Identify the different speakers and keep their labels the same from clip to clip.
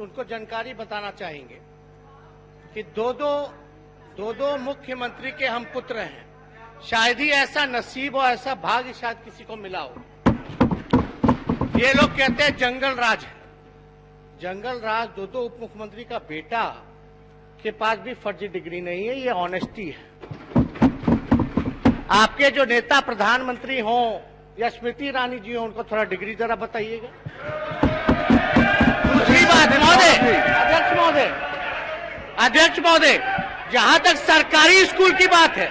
Speaker 1: उनको जानकारी बताना चाहेंगे कि दो मुख्यमंत्री के हम पुत्र हैं। शायद ही ऐसा नसीब और ऐसा भाग्य शायद किसी को मिला हो। ये लोग कहते हैं जंगल राज है। जंगल राज दो उप मुख्यमंत्री का बेटा के पास भी फर्जी डिग्री नहीं है, ये ऑनेस्टी है। आपके जो नेता प्रधानमंत्री हों या स्मृति ईरानी जी हों, उनको थोड़ा डिग्री जरा बताइएगा। दूसरी बात अध्यक्ष महोदय, जहां तक सरकारी स्कूल की बात है,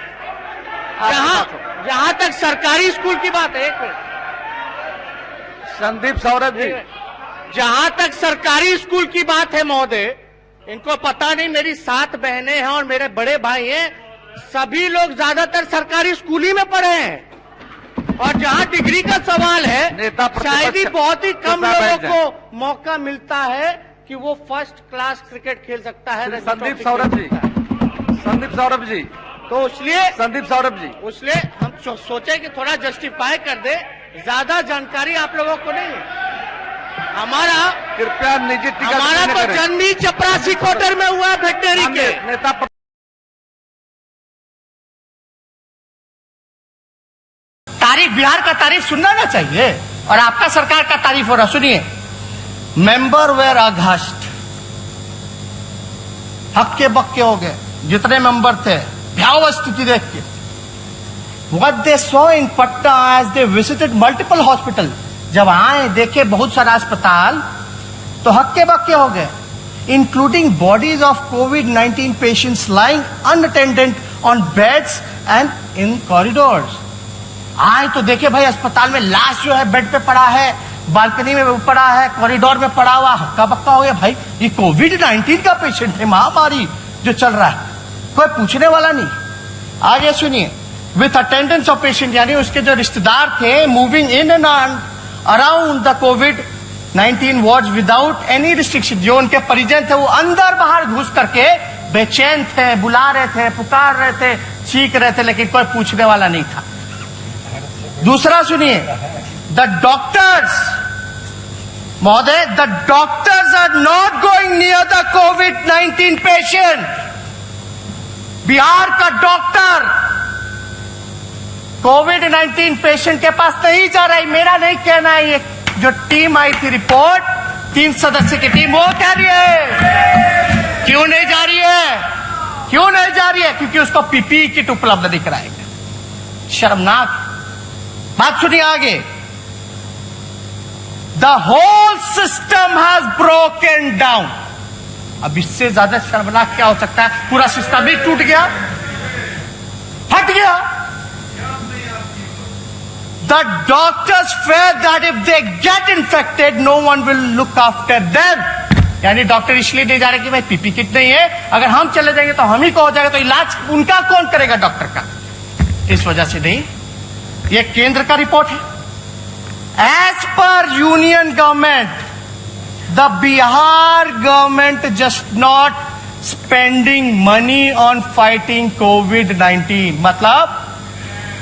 Speaker 1: जहां तक सरकारी स्कूल की बात है, एक मिनट
Speaker 2: संदीप सौरभ जी,
Speaker 1: जहां तक सरकारी स्कूल की बात है महोदय, इनको पता नहीं, मेरी 7 बहनें हैं और मेरे बड़े भाई हैं, सभी लोग ज्यादातर सरकारी स्कूल ही में पढ़े हैं। और जहां डिग्री का सवाल है, शायद ही बहुत ही कम लोगों को मौका मिलता है कि वो फर्स्ट क्लास क्रिकेट खेल सकता है।
Speaker 2: संदीप सौरभ जी,
Speaker 1: तो इसलिए
Speaker 2: संदीप
Speaker 1: हम सोचे कि थोड़ा जस्टिफाई कर दे। ज्यादा जानकारी आप लोगों को नहीं है। हमारा
Speaker 2: कृपया निजी
Speaker 1: हमारा तो जन्म ही चपरासी क्वार्टर में हुआ है वेटनरी के
Speaker 2: नेता।
Speaker 1: तारीफ, बिहार का तारीफ सुनना ना चाहिए, और आपका सरकार का तारीफ हो रहा। सुनिए, मेंबर वेयर अघस्ट, हक्के बक्के हो गए जितने मेंबर थे, भयावह स्थिति देख के। What they saw in Patna as they visited multiple hospitals, जब आए देखे बहुत सारा अस्पताल, तो हक्के बक्के हो गए, including bodies of COVID-19 patients lying unattended on beds and in corridors. आए तो देखे भाई अस्पताल में लाश जो है बेड पे पड़ा है, बालकनी में पड़ा है, कॉरिडोर में पड़ा हुआ, हक्का बक्का हो गया। भाई ये कोविड-19 का पेशेंट है, महामारी जो चल रहा है, कोई पूछने वाला नहीं। आगे सुनिए, विथ अटेंडेंस ऑफ पेशेंट, यानी उसके जो रिश्तेदार थे, moving in and around the कोविड-19 वार्ड्स विदाउट एनी रिस्ट्रिक्शन। जो उनके परिजन थे वो अंदर बाहर घुस करके बेचैन थे, बुला रहे थे, पुकार रहे थे, चीख रहे थे, लेकिन कोई पूछने वाला नहीं था। दूसरा सुनिए, द डॉक्टर्स महोदय, the doctors are not going near the कोविड-19 पेशेंट। बिहार का डॉक्टर कोविड-19 पेशेंट के पास नहीं जा रहा है। मेरा नहीं कहना है, ये जो टीम आई थी रिपोर्ट, 3 सदस्य की टीम, वो कह रही है। क्यों नहीं जा रही है? क्यों नहीं जा रही है? क्योंकि उसको पीपीई किट उपलब्ध नहीं कराएगा। शर्मनाक बात। सुनिए आगे, the whole system has broken down. अब इससे ज्यादा शर्मनाक क्या हो सकता है? पूरा सिस्टम ही टूट गया, फट गया। The doctors fear that if they get infected no one will look after them. यानी डॉक्टर इसलिए नहीं जा रहे कि भाई पीपी किट नहीं है, अगर हम चले जाएंगे तो हम ही को हो जाएगा, तो इलाज उनका कौन करेगा? डॉक्टर का। इस वजह से नहीं। यह केंद्र का रिपोर्ट है। As per union government, the Bihar government just not spending money on fighting कोविड-19। मतलब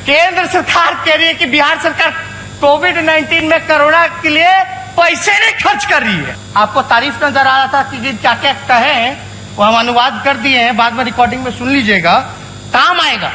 Speaker 1: केंद्र सरकार कह रही है कि बिहार सरकार कोविड-19 में कोरोना के लिए पैसे नहीं खर्च कर रही है। आपको तारीफ नजर आ रहा था कि क्या क्या कहे, वो हम अनुवाद कर दिए हैं, बाद में रिकॉर्डिंग में सुन लीजिएगा, काम आएगा।